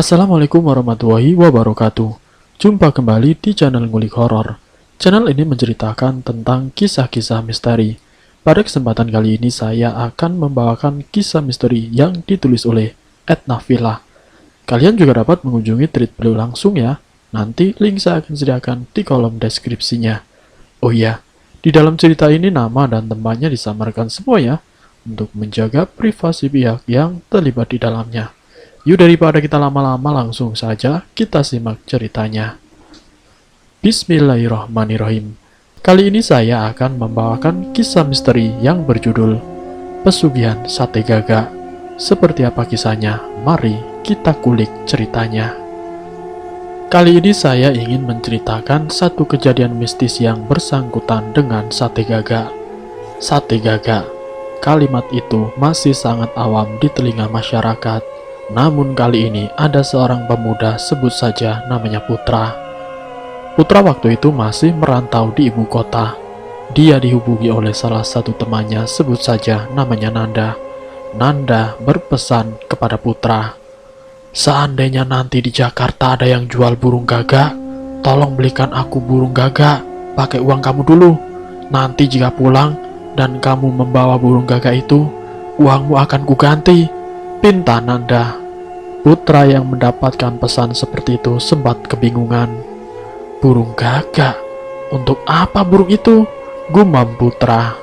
Assalamualaikum warahmatullahi wabarakatuh. Jumpa kembali di channel Ngulik Horor. Channel ini menceritakan tentang kisah-kisah misteri. Pada kesempatan kali ini saya akan membawakan kisah misteri yang ditulis oleh Etna Villa. Kalian juga dapat mengunjungi tweet beliau langsung ya. Nanti link saya akan sediakan di kolom deskripsinya. Oh iya, di dalam cerita ini nama dan tempatnya disamarkan semua ya, untuk menjaga privasi pihak yang terlibat di dalamnya. Yuk daripada kita lama-lama langsung saja kita simak ceritanya. Bismillahirrahmanirrahim. Kali ini saya akan membawakan kisah misteri yang berjudul Pesugihan Sate Gagak. Seperti apa kisahnya? Mari kita kulik ceritanya. Kali ini saya ingin menceritakan satu kejadian mistis yang bersangkutan dengan sate gagak. Sate gagak. Kalimat itu masih sangat awam di telinga masyarakat. Namun kali ini ada seorang pemuda, sebut saja namanya Putra. Putra waktu itu masih merantau di ibu kota. Dia dihubungi oleh salah satu temannya, sebut saja namanya Nanda. Nanda berpesan kepada Putra, "Seandainya nanti di Jakarta ada yang jual burung gagak, tolong belikan aku burung gagak, pakai uang kamu dulu. Nanti jika pulang dan kamu membawa burung gagak itu, uangmu akan kuganti," pinta Nanda. Putra yang mendapatkan pesan seperti itu sempat kebingungan. Burung gagak? Untuk apa burung itu? Gumam Putra.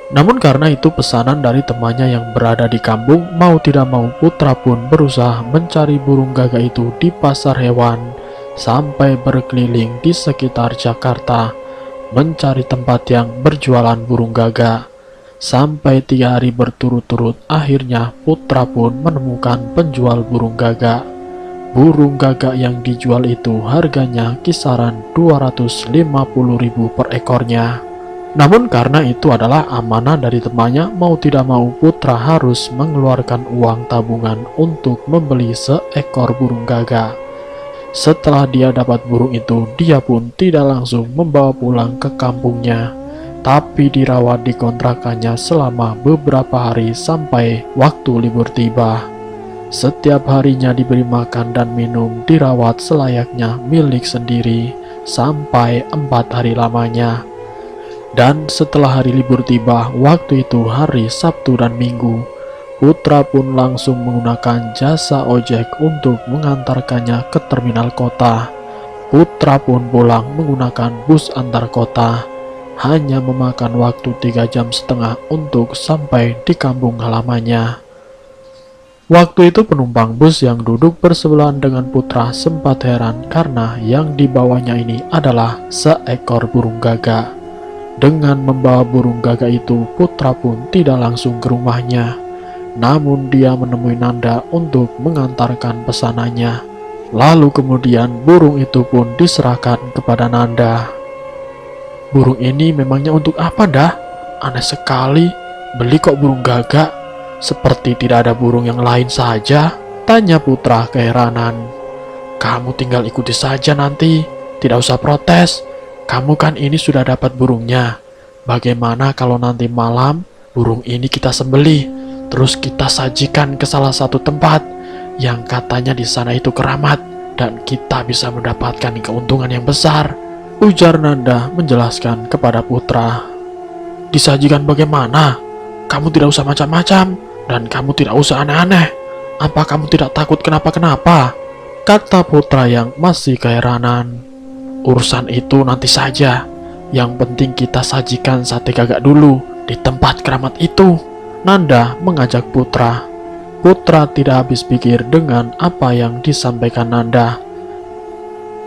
Namun karena itu pesanan dari temannya yang berada di kampung, mau tidak mau Putra pun berusaha mencari burung gagak itu di pasar hewan, sampai berkeliling di sekitar Jakarta, mencari tempat yang berjualan burung gagak. Sampai 3 hari berturut-turut, akhirnya Putra pun menemukan penjual burung gagak. Burung gagak yang dijual itu harganya kisaran 250.000 per ekornya. Namun karena itu adalah amanah dari temannya, mau tidak mau Putra harus mengeluarkan uang tabungan untuk membeli seekor burung gagak. Setelah dia dapat burung itu, dia pun tidak langsung membawa pulang ke kampungnya, tapi dirawat di kontrakannya selama beberapa hari sampai waktu libur tiba. Setiap harinya diberi makan dan minum, dirawat selayaknya milik sendiri sampai 4 hari lamanya. Dan setelah hari libur tiba, waktu itu hari Sabtu dan Minggu, Putra pun langsung menggunakan jasa ojek untuk mengantarkannya ke terminal kota. Putra pun pulang menggunakan bus antar kota. Hanya memakan waktu 3,5 jam untuk sampai di kampung halamannya. Waktu itu penumpang bus yang duduk bersebelahan dengan Putra sempat heran karena yang dibawanya ini adalah seekor burung gagak. Dengan membawa burung gagak itu, Putra pun tidak langsung ke rumahnya. Namun dia menemui Nanda untuk mengantarkan pesanannya. Lalu kemudian burung itu pun diserahkan kepada Nanda. "Burung ini memangnya untuk apa dah? Aneh sekali, beli kok burung gagak? Seperti tidak ada burung yang lain saja," tanya Putra keheranan. "Kamu tinggal ikuti saja nanti, tidak usah protes. Kamu kan ini sudah dapat burungnya. Bagaimana kalau nanti malam burung ini kita sembelih, terus kita sajikan ke salah satu tempat yang katanya di sana itu keramat, dan kita bisa mendapatkan keuntungan yang besar," ujar Nanda menjelaskan kepada Putra. "Disajikan bagaimana? Kamu tidak usah macam-macam, dan kamu tidak usah aneh-aneh. Apa kamu tidak takut kenapa-kenapa?" kata Putra yang masih keheranan. "Urusan itu nanti saja. Yang penting kita sajikan sate gagak dulu di tempat keramat itu," Nanda mengajak Putra. Putra tidak habis pikir dengan apa yang disampaikan Nanda.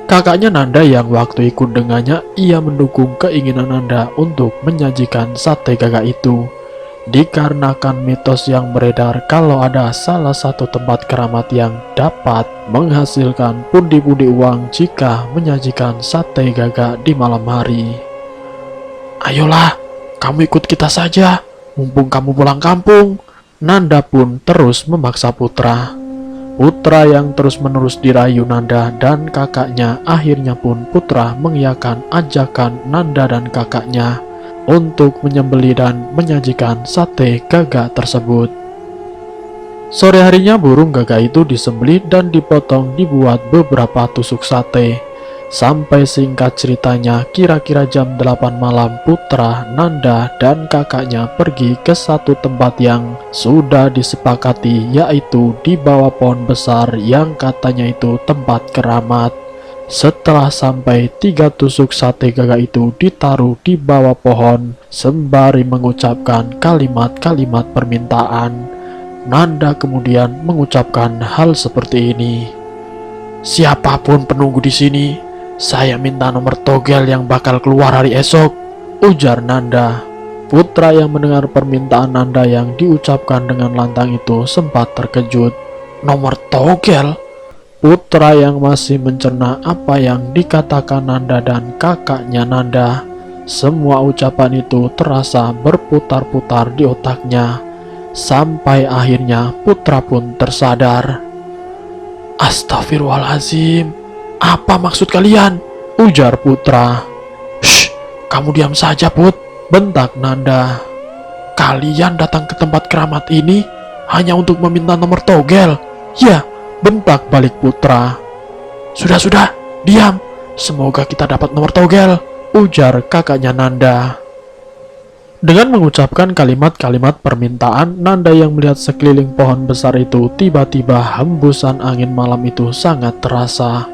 Kakaknya Nanda yang waktu ikut dengannya, ia mendukung keinginan Nanda untuk menyajikan sate gagak itu. Dikarenakan mitos yang beredar kalau ada salah satu tempat keramat yang dapat menghasilkan pundi-pundi uang jika menyajikan sate gagak di malam hari. "Ayolah, kamu ikut kita saja, mumpung kamu pulang kampung," Nanda pun terus memaksa Putra. Putra yang terus-menerus dirayu Nanda dan kakaknya, akhirnya pun Putra mengiyakan ajakan Nanda dan kakaknya untuk menyembelih dan menyajikan sate gagak tersebut. Sore harinya burung gagak itu disembelih dan dipotong dibuat beberapa tusuk sate. Sampai singkat ceritanya, kira-kira jam 8 malam Putra, Nanda, dan kakaknya pergi ke satu tempat yang sudah disepakati, yaitu di bawah pohon besar yang katanya itu tempat keramat. Setelah sampai, 3 tusuk sate gagak itu ditaruh di bawah pohon sembari mengucapkan kalimat-kalimat permintaan. Nanda kemudian mengucapkan hal seperti ini. "Siapapun penunggu di sini, saya minta nomor togel yang bakal keluar hari esok," ujar Nanda. Putra yang mendengar permintaan Nanda yang diucapkan dengan lantang itu sempat terkejut. "Nomor togel?" Putra yang masih mencerna apa yang dikatakan Nanda dan kakaknya Nanda. Semua ucapan itu terasa berputar-putar di otaknya. Sampai akhirnya Putra pun tersadar. "Astagfirullahaladzim, apa maksud kalian?" ujar Putra. "Shh, kamu diam saja, Put," bentak Nanda. "Kalian datang ke tempat keramat ini hanya untuk meminta nomor togel?" "Ya," bentak balik Putra. Sudah, diam. Semoga kita dapat nomor togel," ujar kakaknya Nanda. Dengan mengucapkan kalimat-kalimat permintaan, Nanda yang melihat sekeliling pohon besar itu, tiba-tiba hembusan angin malam itu sangat terasa.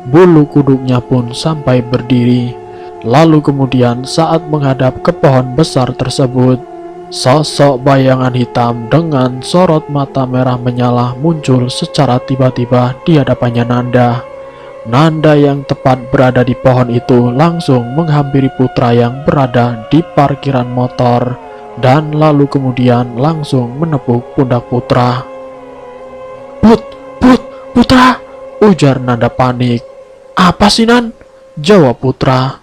Bulu kuduknya pun sampai berdiri. Lalu kemudian saat menghadap ke pohon besar tersebut, sosok bayangan hitam dengan sorot mata merah menyala muncul secara tiba-tiba di hadapannya Nanda. Nanda yang tepat berada di pohon itu langsung menghampiri Putra yang berada di parkiran motor dan lalu kemudian langsung menepuk pundak Putra. Putra!" ujar Nanda panik. "Apa sih, Nan?" jawab Putra.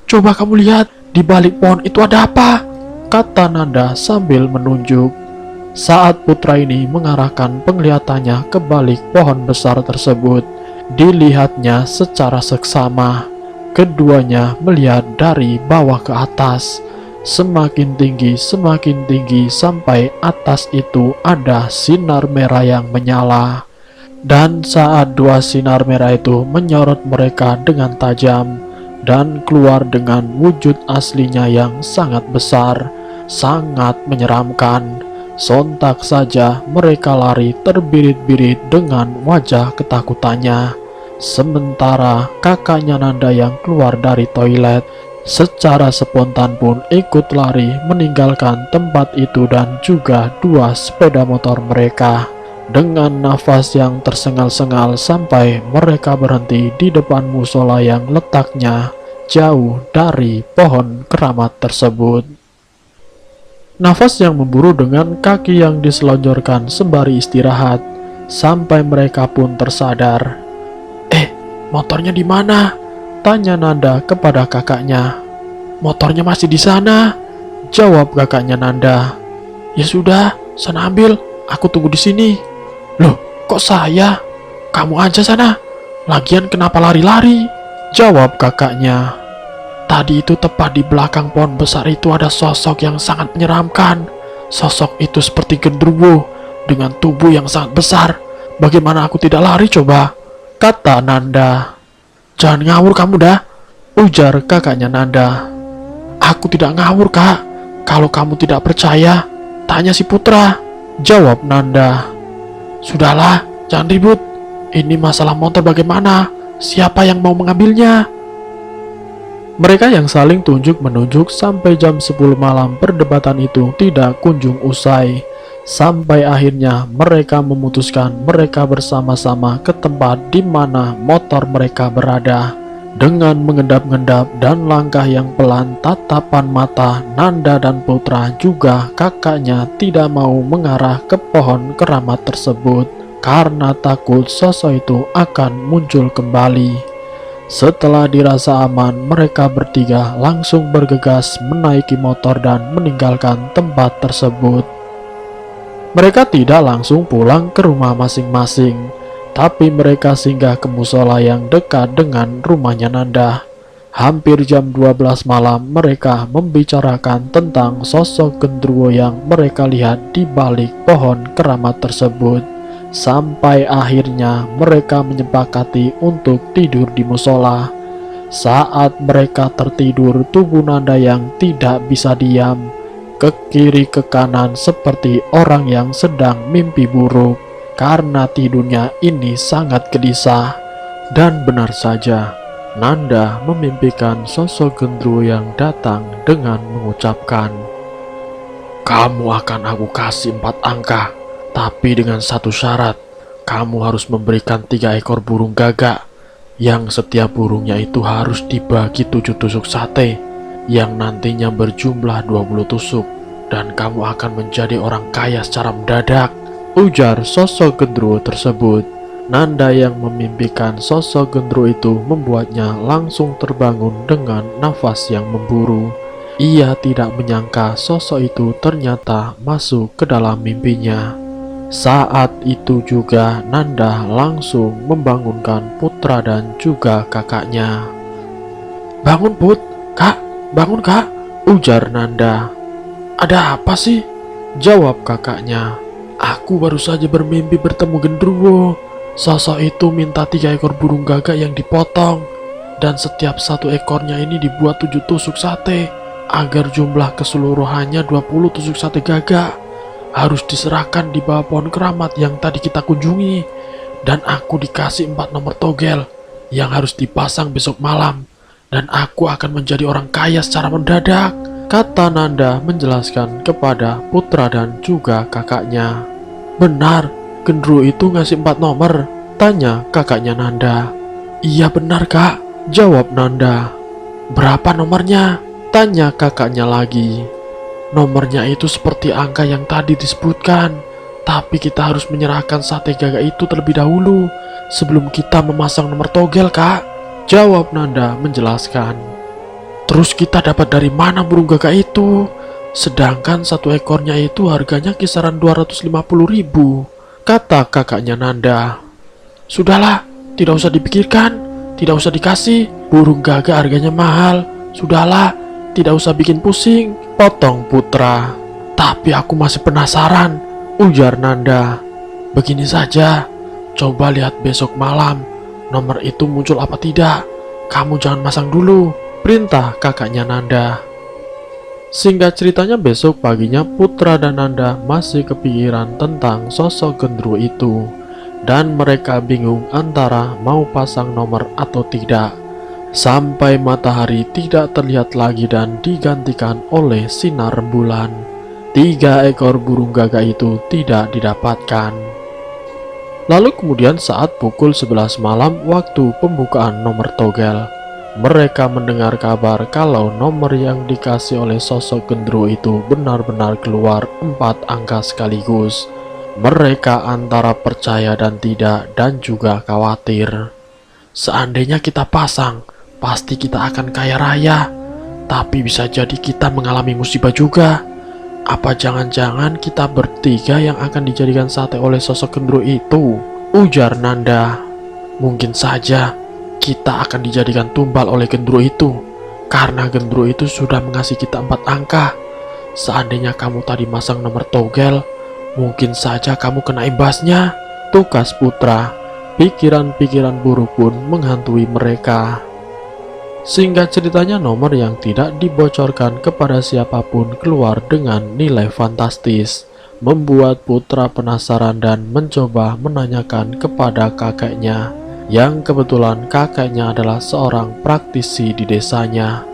"Coba kamu lihat, di balik pohon itu ada apa?" kata Nanda sambil menunjuk. Saat Putra ini mengarahkan penglihatannya ke balik pohon besar tersebut, dilihatnya secara seksama. Keduanya melihat dari bawah ke atas. Semakin tinggi sampai atas itu ada sinar merah yang menyala. Dan saat 2 sinar merah itu menyorot mereka dengan tajam dan keluar dengan wujud aslinya yang sangat besar, sangat menyeramkan. Sontak saja mereka lari terbirit-birit dengan wajah ketakutannya. Sementara kakaknya Nanda yang keluar dari toilet secara spontan pun ikut lari meninggalkan tempat itu dan juga 2 sepeda motor mereka. Dengan nafas yang tersengal-sengal sampai mereka berhenti di depan musola yang letaknya jauh dari pohon keramat tersebut. Nafas yang memburu dengan kaki yang diselonjorkan sembari istirahat, sampai mereka pun tersadar. Motornya di mana?" tanya Nanda kepada kakaknya. "Motornya masih di sana," jawab kakaknya Nanda. "Ya sudah, sana ambil, aku tunggu di sini." "Loh, kok saya? Kamu aja sana. Lagian kenapa lari-lari?" jawab kakaknya. "Tadi itu tepat di belakang pohon besar itu ada sosok yang sangat menyeramkan. Sosok itu seperti genderuwo dengan tubuh yang sangat besar. Bagaimana aku tidak lari coba?" kata Nanda. "Jangan ngawur kamu dah," ujar kakaknya Nanda. "Aku tidak ngawur, Kak. Kalau kamu tidak percaya, tanya si Putra," jawab Nanda. "Sudahlah, jangan ribut. Ini masalah motor bagaimana? Siapa yang mau mengambilnya?" Mereka yang saling tunjuk-menunjuk sampai jam 10 malam perdebatan itu tidak kunjung usai. Sampai akhirnya mereka memutuskan mereka bersama-sama ke tempat di mana motor mereka berada. Dengan mengendap-endap dan langkah yang pelan, tatapan mata Nanda dan Putra juga kakaknya tidak mau mengarah ke pohon keramat tersebut karena takut sosok itu akan muncul kembali. Setelah dirasa aman, mereka bertiga langsung bergegas menaiki motor dan meninggalkan tempat tersebut. Mereka tidak langsung pulang ke rumah masing-masing, tapi mereka singgah ke musola yang dekat dengan rumahnya Nanda. Hampir jam 12 malam mereka membicarakan tentang sosok genderuwo yang mereka lihat di balik pohon keramat tersebut. Sampai akhirnya mereka menyepakati untuk tidur di musola. Saat mereka tertidur, tubuh Nanda yang tidak bisa diam, ke kiri ke kanan seperti orang yang sedang mimpi buruk. Karena tidurnya ini sangat gelisah. Dan benar saja, Nanda memimpikan sosok genderuwo yang datang dengan mengucapkan, "Kamu akan aku kasih 4 angka, tapi dengan satu syarat. Kamu harus memberikan 3 ekor burung gagak, yang setiap burungnya itu harus dibagi 7 tusuk sate, yang nantinya berjumlah 20 tusuk, dan kamu akan menjadi orang kaya secara mendadak," ujar sosok genderuwo tersebut. Nanda yang memimpikan sosok genderuwo itu membuatnya langsung terbangun dengan nafas yang memburu. Ia tidak menyangka sosok itu ternyata masuk ke dalam mimpinya. Saat itu juga Nanda langsung membangunkan putra dan juga kakaknya. "Bangun Put, Kak, bangun Kak," ujar Nanda. "Ada apa sih?" jawab kakaknya. "Aku baru saja bermimpi bertemu genderuwo. Sosok itu minta 3 ekor burung gagak yang dipotong, dan setiap satu ekornya ini dibuat 7 tusuk sate, agar jumlah keseluruhannya 20 tusuk sate gagak. Harus diserahkan di bawah pohon keramat yang tadi kita kunjungi, dan aku dikasih 4 nomor togel yang harus dipasang besok malam, dan aku akan menjadi orang kaya secara mendadak," kata Nanda menjelaskan kepada putra dan juga kakaknya. "Benar, genderuwo itu ngasih 4 nomor?" tanya kakaknya Nanda. "Iya benar Kak," jawab Nanda. "Berapa nomornya?" tanya kakaknya lagi. "Nomornya itu seperti angka yang tadi disebutkan, tapi kita harus menyerahkan sate gagak itu terlebih dahulu sebelum kita memasang nomor togel Kak," jawab Nanda menjelaskan. "Terus kita dapat dari mana burung gagak itu? Sedangkan satu ekornya itu harganya kisaran 250.000, kata kakaknya Nanda. "Sudahlah, tidak usah dipikirkan, tidak usah dikasih. Burung gagak harganya mahal. Sudahlah, tidak usah bikin pusing," potong putra. "Tapi aku masih penasaran," ujar Nanda. "Begini saja, coba lihat besok malam nomor itu muncul apa tidak. Kamu jangan masang dulu," perintah kakaknya Nanda. Singkat ceritanya, besok paginya Putra dan Nanda masih kepikiran tentang sosok genderuwo itu, dan mereka bingung antara mau pasang nomor atau tidak. Sampai matahari tidak terlihat lagi dan digantikan oleh sinar rembulan, 3 ekor burung gagak itu tidak didapatkan. Lalu kemudian saat pukul 11 malam waktu pembukaan nomor togel, mereka mendengar kabar kalau nomor yang dikasih oleh sosok genderuwo itu benar-benar keluar 4 angka sekaligus. Mereka antara percaya dan tidak, dan juga khawatir. "Seandainya kita pasang, pasti kita akan kaya raya. Tapi bisa jadi kita mengalami musibah juga. Apa jangan-jangan kita bertiga yang akan dijadikan sate oleh sosok genderuwo itu?" ujar Nanda. "Mungkin saja kita akan dijadikan tumbal oleh genderuwo itu, karena genderuwo itu sudah mengasih kita 4 angka. Seandainya kamu tadi masang nomor togel, mungkin saja kamu kena imbasnya," tukas putra. Pikiran-pikiran buruk pun menghantui mereka. Singkat ceritanya, nomor yang tidak dibocorkan kepada siapapun keluar dengan nilai fantastis, membuat putra penasaran dan mencoba menanyakan kepada kakeknya, yang kebetulan kakeknya adalah seorang praktisi di desanya.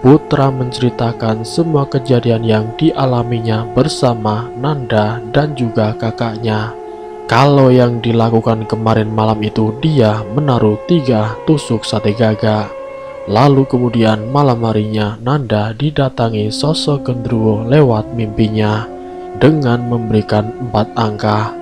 Putra menceritakan semua kejadian yang dialaminya bersama Nanda dan juga kakaknya. Kalau yang dilakukan kemarin malam itu dia menaruh 3 tusuk sate gagak. Lalu kemudian malam harinya Nanda didatangi sosok genderuwo lewat mimpinya dengan memberikan 4 angka.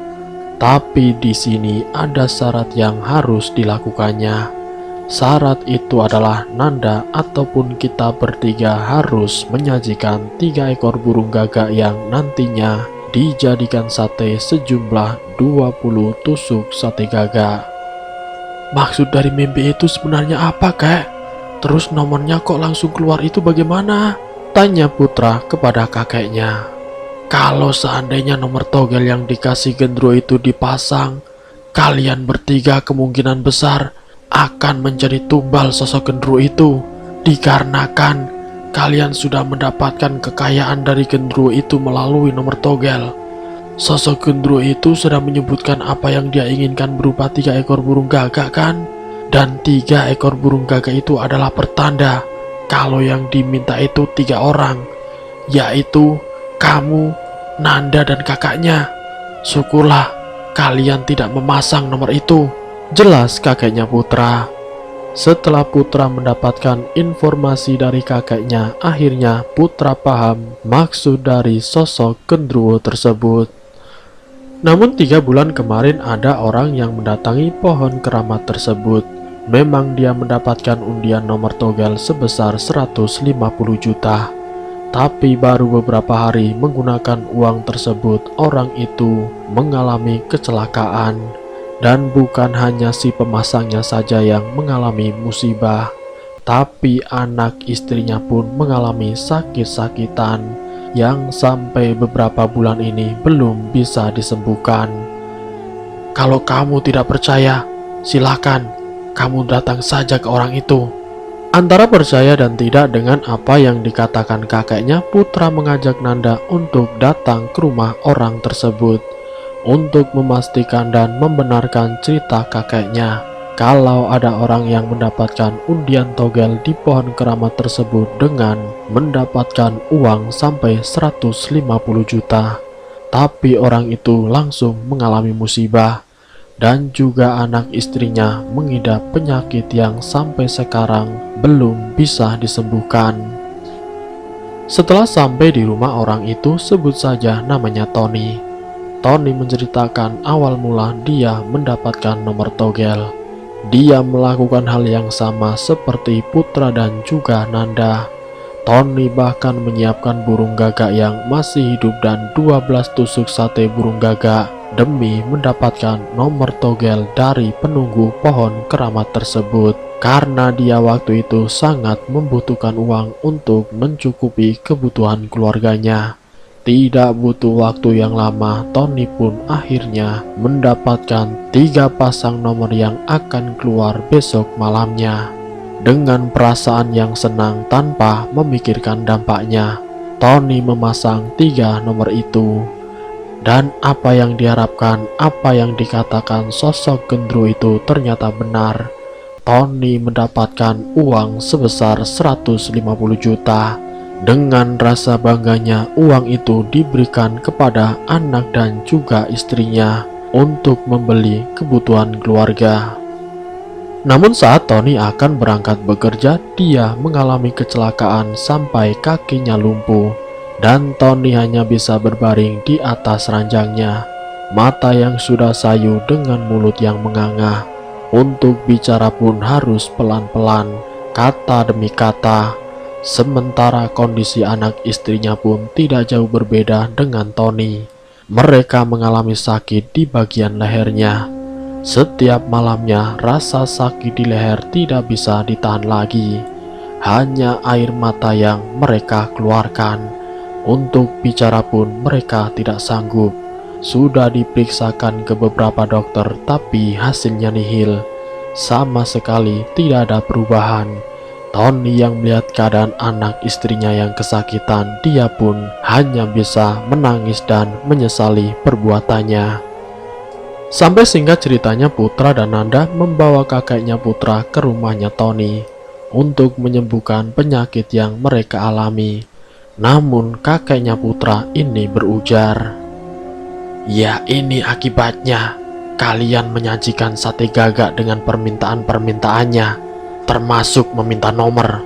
Tapi di sini ada syarat yang harus dilakukannya. Syarat itu adalah Nanda ataupun kita bertiga harus menyajikan 3 ekor burung gagak yang nantinya dijadikan sate sejumlah 20 tusuk sate gagak. "Maksud dari mimpi itu sebenarnya apa, Kak?" Terus nomornya kok langsung keluar itu bagaimana? Tanya Putra kepada kakeknya. Kalau seandainya nomor togel yang dikasih Gendruwo itu dipasang, kalian bertiga kemungkinan besar akan menjadi tumbal sosok Gendruwo itu. Dikarenakan kalian sudah mendapatkan kekayaan dari Gendruwo itu melalui nomor togel. Sosok Gendruwo itu sudah menyebutkan apa yang dia inginkan berupa 3 ekor burung gagak kan? Dan 3 ekor burung gagak itu adalah pertanda kalau yang diminta itu 3 orang, yaitu kamu, Nanda, dan kakaknya. Syukurlah kalian tidak memasang nomor itu, jelas kakeknya Putra. Setelah Putra mendapatkan informasi dari kakeknya, akhirnya Putra paham maksud dari sosok Gendruwo tersebut. Namun 3 bulan kemarin ada orang yang mendatangi pohon keramat tersebut. Memang dia mendapatkan undian nomor togel sebesar 150 juta. Tapi baru beberapa hari menggunakan uang tersebut, orang itu mengalami kecelakaan. Dan bukan hanya si pemasangnya saja yang mengalami musibah, tapi anak istrinya pun mengalami sakit-sakitan yang sampai beberapa bulan ini belum bisa disembuhkan. Kalau kamu tidak percaya, silakan kamu datang saja ke orang itu. Antara percaya dan tidak dengan apa yang dikatakan kakeknya, Putra mengajak Nanda untuk datang ke rumah orang tersebut untuk memastikan dan membenarkan cerita kakeknya kalau ada orang yang mendapatkan undian togel di pohon keramat tersebut dengan mendapatkan uang sampai 150 juta. Tapi orang itu langsung mengalami musibah dan juga anak istrinya mengidap penyakit yang sampai sekarang belum bisa disembuhkan. Setelah sampai di rumah orang itu, sebut saja namanya Tony. Tony menceritakan awal mula dia mendapatkan nomor togel. Dia melakukan hal yang sama seperti Putra dan juga Nanda. Tony bahkan menyiapkan burung gagak yang masih hidup dan 12 tusuk sate burung gagak demi mendapatkan nomor togel dari penunggu pohon keramat tersebut, karena dia waktu itu sangat membutuhkan uang untuk mencukupi kebutuhan keluarganya. Tidak butuh waktu yang lama, Tony pun akhirnya mendapatkan 3 pasang nomor yang akan keluar besok malamnya. Dengan perasaan yang senang tanpa memikirkan dampaknya, Tony memasang 3 nomor itu. Dan apa yang diharapkan, apa yang dikatakan sosok Gendruwo itu ternyata benar. Tony mendapatkan uang sebesar 150 juta. Dengan rasa bangganya, uang itu diberikan kepada anak dan juga istrinya untuk membeli kebutuhan keluarga. Namun saat Tony akan berangkat bekerja, dia mengalami kecelakaan sampai kakinya lumpuh. Dan Tony hanya bisa berbaring di atas ranjangnya, mata yang sudah sayu dengan mulut yang menganga. Untuk bicara pun harus pelan-pelan, kata demi kata. Sementara kondisi anak istrinya pun tidak jauh berbeda dengan Tony. Mereka mengalami sakit di bagian lehernya. Setiap malamnya rasa sakit di leher tidak bisa ditahan lagi. Hanya air mata yang mereka keluarkan. Untuk bicara pun mereka tidak sanggup. Sudah diperiksakan ke beberapa dokter, tapi hasilnya nihil. Sama sekali tidak ada perubahan. Tony yang melihat keadaan anak istrinya yang kesakitan, dia pun hanya bisa menangis dan menyesali perbuatannya. Sampai singkat ceritanya, Putra dan Nanda membawa kakeknya Putra ke rumahnya Tony untuk menyembuhkan penyakit yang mereka alami. Namun kakeknya Putra ini berujar, "Ya, ini akibatnya. Kalian menyajikan sate gagak dengan permintaan-permintaannya, termasuk meminta nomor.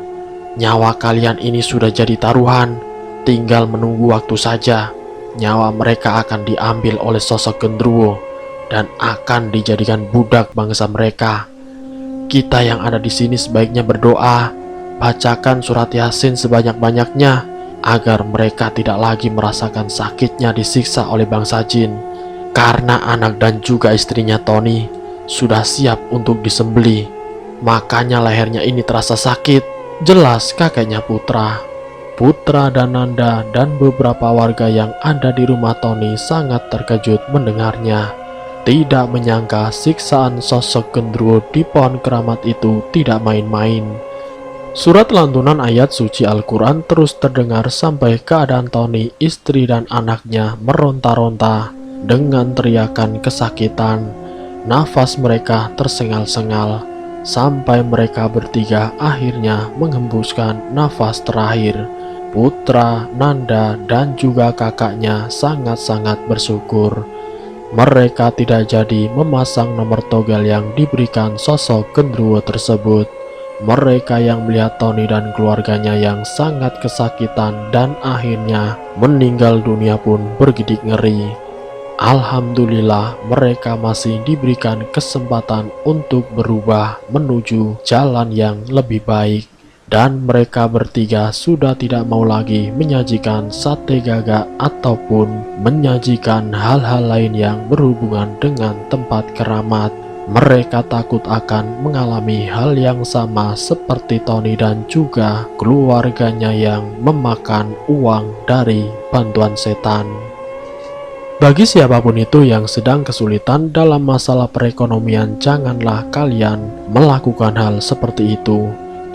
Nyawa kalian ini sudah jadi taruhan, tinggal menunggu waktu saja. Nyawa mereka akan diambil oleh sosok Gendruwo dan akan dijadikan budak bangsa mereka. Kita yang ada di sini sebaiknya berdoa, bacakan surat Yasin sebanyak-banyaknya, agar mereka tidak lagi merasakan sakitnya disiksa oleh bangsa jin, karena anak dan juga istrinya Tony sudah siap untuk disembelih. Makanya lehernya ini terasa sakit. Jelas kakeknya Putra. Putra dan Nanda dan beberapa warga yang ada di rumah Tony sangat terkejut mendengarnya. Tidak menyangka siksaan sosok genderuwo di pohon keramat itu tidak main-main. Surat lantunan ayat suci Al-Quran terus terdengar sampai keadaan Tony, istri dan anaknya meronta-ronta dengan teriakan kesakitan. Nafas mereka tersengal-sengal sampai mereka bertiga akhirnya menghembuskan nafas terakhir. Putra, Nanda, dan juga kakaknya sangat-sangat bersyukur. Mereka tidak jadi memasang nomor togel yang diberikan sosok genderuwo tersebut. Mereka yang melihat Tony dan keluarganya yang sangat kesakitan dan akhirnya meninggal dunia pun bergidik ngeri. Alhamdulillah mereka masih diberikan kesempatan untuk berubah menuju jalan yang lebih baik. Dan mereka bertiga sudah tidak mau lagi menyajikan sate gagak ataupun menyajikan hal-hal lain yang berhubungan dengan tempat keramat. Mereka takut akan mengalami hal yang sama seperti Tony dan juga keluarganya yang memakan uang dari bantuan setan. Bagi siapapun itu yang sedang kesulitan dalam masalah perekonomian, janganlah kalian melakukan hal seperti itu.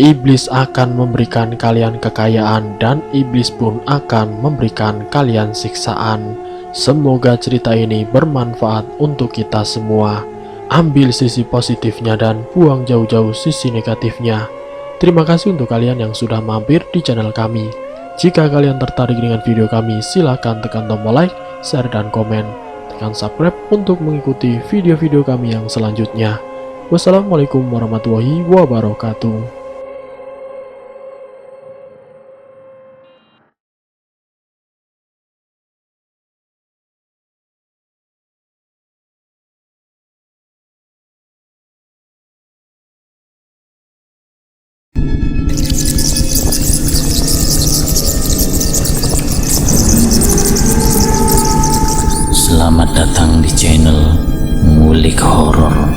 Iblis akan memberikan kalian kekayaan dan iblis pun akan memberikan kalian siksaan. Semoga cerita ini bermanfaat untuk kita semua. Ambil sisi positifnya dan buang jauh-jauh sisi negatifnya. Terima kasih untuk kalian yang sudah mampir di channel kami. Jika kalian tertarik dengan video kami, silahkan tekan tombol like, share, dan komen. Tekan subscribe untuk mengikuti video-video kami yang selanjutnya. Wassalamualaikum warahmatullahi wabarakatuh. Selamat datang di channel Ngulik Horor.